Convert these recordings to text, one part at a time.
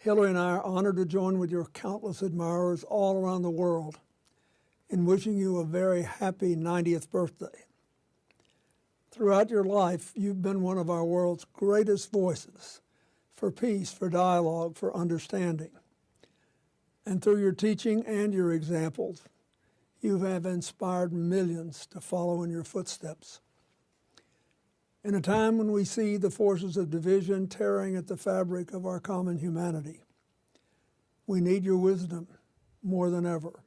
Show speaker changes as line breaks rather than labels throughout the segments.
Hillary and I are honored to join with your countless admirers all around the world in wishing you a very happy 90th birthday. Throughout your life, you've been one of our world's greatest voices for peace, for dialogue, for understanding. And through your teaching and your examples, you have inspired millions to follow in your footsteps. In a time when we see the forces of division tearing at the fabric of our common humanity, we need your wisdom more than ever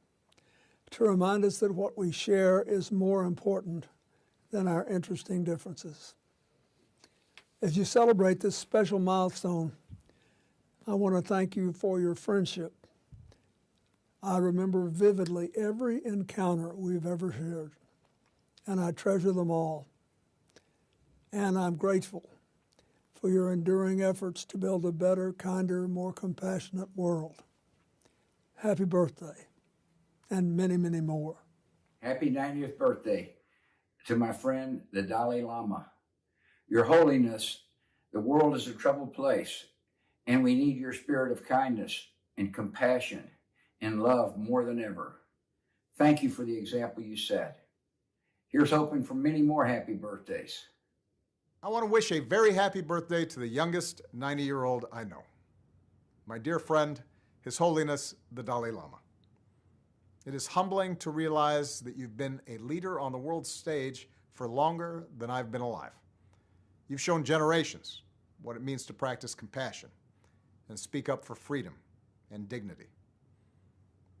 to remind us that what we share is more important than our interesting differences. As you celebrate this special milestone, I want to thank you for your friendship. I remember vividly every encounter we've ever shared, and I treasure them all. And I'm grateful for your enduring efforts to build a better, kinder, more compassionate world. Happy birthday, and many, many more.
Happy 90th birthday to my friend, the Dalai Lama. Your Holiness, the world is a troubled place, and we need your spirit of kindness and compassion and love more than ever. Thank you for the example you set. Here's hoping for many more happy birthdays.
I want to wish a very happy birthday to the youngest 90-year-old I know. My dear friend, His Holiness, the Dalai Lama. It is humbling to realize that you've been a leader on the world stage for longer than I've been alive. You've shown generations what it means to practice compassion and speak up for freedom and dignity.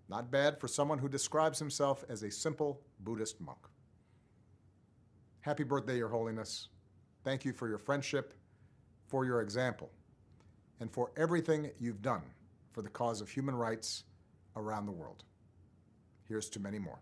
Not bad for someone who describes himself as a simple Buddhist monk. Happy birthday, Your Holiness. Thank you for your friendship, for your example, and for everything you've done for the cause of human rights around the world. Here's to many more.